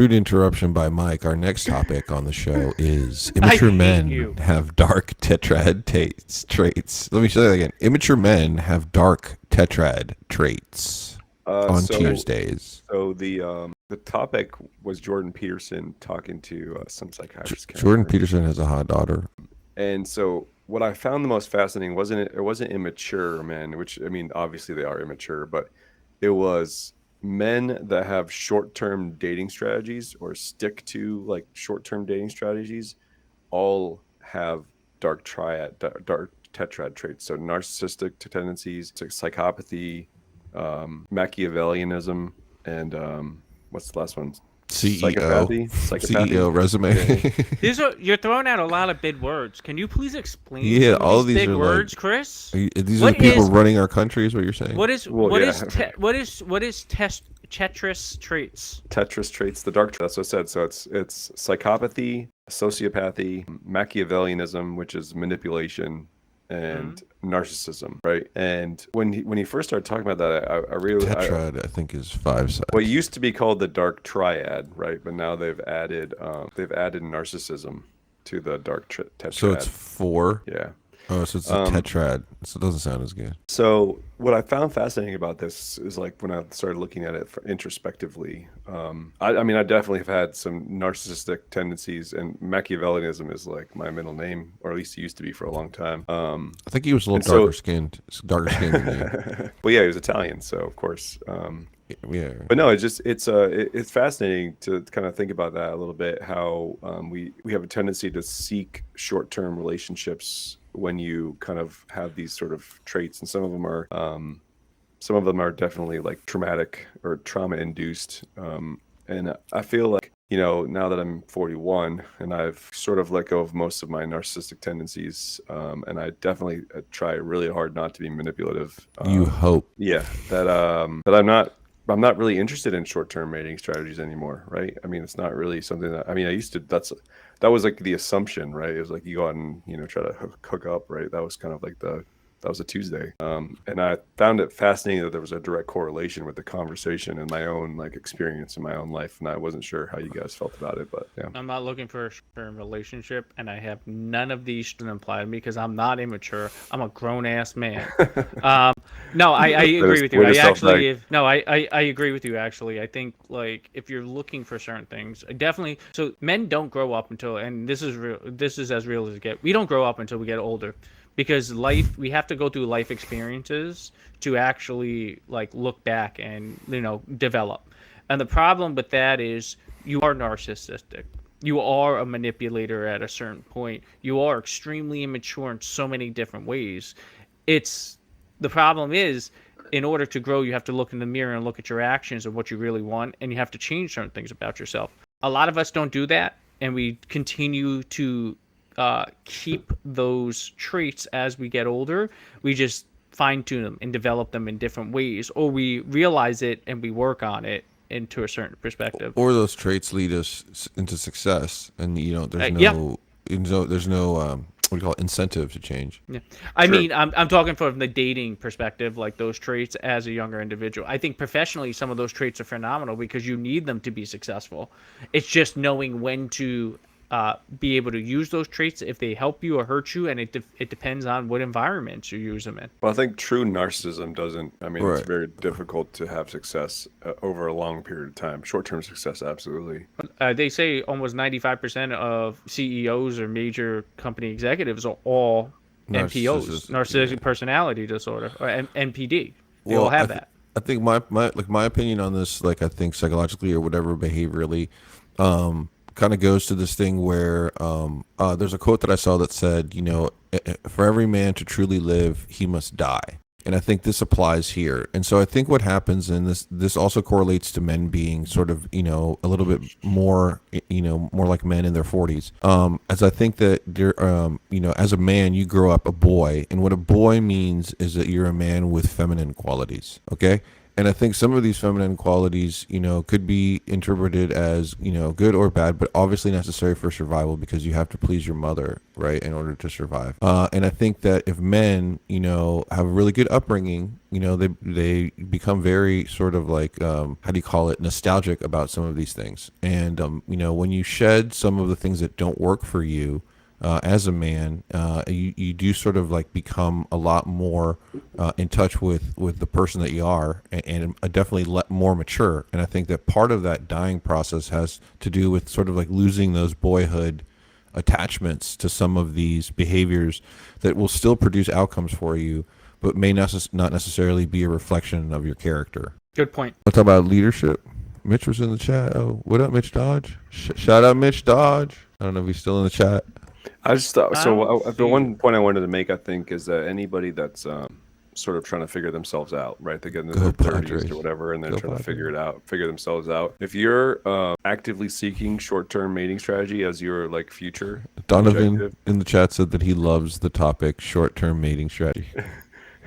Rude interruption by Mike. Our next topic on the show is I immature hate men you. have dark tetrad traits. Let me say that again. Immature men have dark tetrad traits on So Tuesdays. the topic was Jordan Peterson talking to some psychiatrist. Can't Jordan remember. Peterson has a hot daughter. And so what I found the most fascinating it wasn't immature men, which I mean obviously they are immature, but it was men that have short-term dating strategies or stick to like short-term dating strategies all have dark tetrad traits. So narcissistic tendencies, psychopathy, Machiavellianism, and what's the last one? CEO. Psychopathy. CEO resume. You're throwing out a lot of big words. Can you please explain Yeah, some all of of these these big are words, like- Chris? These are What the people is- running our country, is what you're saying? What is Well, what yeah. is Tetris traits? Tetris traits, the dark. That's what I said. So it's psychopathy, sociopathy, Machiavellianism, which is manipulation, and narcissism, right? And when he first started talking about that, I really Tetrad, I think, is 5 sides. well, it used to be called the dark triad, right? But now they've added narcissism to the dark tetrad. So it's 4. Yeah. Oh, so it's a tetrad. So it doesn't sound as good. So what I found fascinating about this is like when I started looking at it introspectively, I mean, I definitely have had some narcissistic tendencies, and Machiavellianism is like my middle name, or at least it used to be for a long time. I think he was a little so- darker skinned than you. Well, yeah, he was Italian, so of course. Yeah. But no, it's fascinating to kind of think about that a little bit. How we have a tendency to seek short-term relationships when you kind of have these sort of traits, and some of them are definitely like traumatic or trauma-induced. And I feel like, you know, now that I'm 41 and I've sort of let go of most of my narcissistic tendencies, and I definitely try really hard not to be manipulative. You hope. Yeah, that I'm not really interested in short-term mating strategies anymore, right? I mean, it's not really something that, I mean, I used to, that was like the assumption, right? It was like you go out and, you know, try to hook up, right? That was kind of like that was a Tuesday. And I found it fascinating that there was a direct correlation with the conversation and my own like experience in my own life. And I wasn't sure how you guys felt about it, but yeah. I'm not looking for a short-term relationship, and I have none of these to imply to me because I'm not immature. I'm a grown-ass man. No, I agree with you. I agree with you, actually. I think, like, if you're looking for certain things, so men don't grow up until, and this is real, this is as real as it gets. We don't grow up until we get older. Because we have to go through life experiences to actually like look back and, you know, develop. And the problem with that is you are narcissistic. You are a manipulator at a certain point. You are extremely immature in so many different ways. The problem is, in order to grow, you have to look in the mirror and look at your actions and what you really want, and you have to change certain things about yourself. A lot of us don't do that, and we continue to keep those traits as we get older. We just fine-tune them and develop them in different ways, or we realize it and we work on it into a certain perspective. Or those traits lead us into success, and you know, there's no what do you call it, incentive to change. Yeah, I mean, I'm talking from the dating perspective, like those traits as a younger individual. I think professionally, some of those traits are phenomenal because you need them to be successful. It's just knowing when to be able to use those traits if they help you or hurt you, and it depends on what environments you use them in. Well, I think true narcissism doesn't. I mean, Right. It's very difficult to have success over a long period of time. Short-term success, absolutely. They say almost 95% of CEOs or major company executives are all NPOs, narcissistic personality disorder, or NPD. They all have that. I think my opinion on this, like I think psychologically or whatever behaviorally, kind of goes to this thing where there's a quote that I saw that said, you know, for every man to truly live, he must die. And I think this applies here. And so I think what happens, and this also correlates to men being sort of, you know, a little bit more, you know, more like men in their 40s. As I think that there, you know, as a man, you grow up a boy, and what a boy means is that you're a man with feminine qualities. Okay. And I think some of these feminine qualities, could be interpreted as, good or bad, but obviously necessary for survival because you have to please your mother, right, in order to survive. And I think that if men, have a really good upbringing, they become very sort of like, how do you call it, nostalgic about some of these things. And, when you shed some of the things that don't work for you, as a man, you do sort of like become a lot more in touch with the person that you are, and definitely more mature. And I think that part of that dying process has to do with sort of like losing those boyhood attachments to some of these behaviors that will still produce outcomes for you, but may not necessarily be a reflection of your character. Good point. Let's talk about leadership. Mitch was in the chat. Oh, what up, Mitch Dodge? Shout out Mitch Dodge. I don't know if he's still in the chat. I just thought the one point I wanted to make, I think, is that anybody that's sort of trying to figure themselves out, right? They get in their 30s or whatever, and they're trying to figure themselves out. If you're actively seeking short-term mating strategy as your like future, Donovan objective, in the chat said that he loves the topic short-term mating strategy.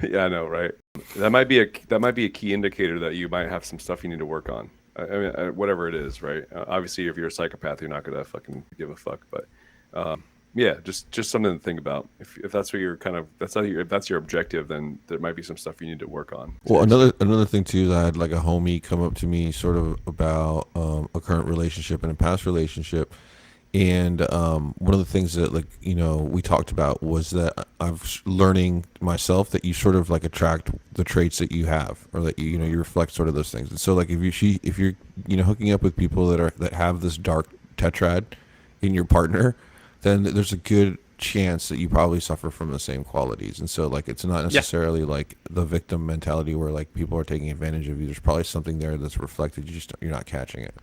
Yeah, I know, right? That might be a key indicator that you might have some stuff you need to work on. I mean, whatever it is, right? Obviously, if you're a psychopath, you're not gonna fucking give a fuck, but. Yeah, just something to think about. If that's what you're if that's your objective, then there might be some stuff you need to work on. Well, another thing too is I had like a homie come up to me sort of about a current relationship and a past relationship, and one of the things that we talked about was that I've learning myself that you sort of like attract the traits that you have, or that you reflect sort of those things. And so like if you're hooking up with people that have this dark tetrad in your partner, then there's a good chance that you probably suffer from the same qualities. And so like it's not necessarily like the victim mentality where like people are taking advantage of you. There's probably something there that's reflected. You're not catching it.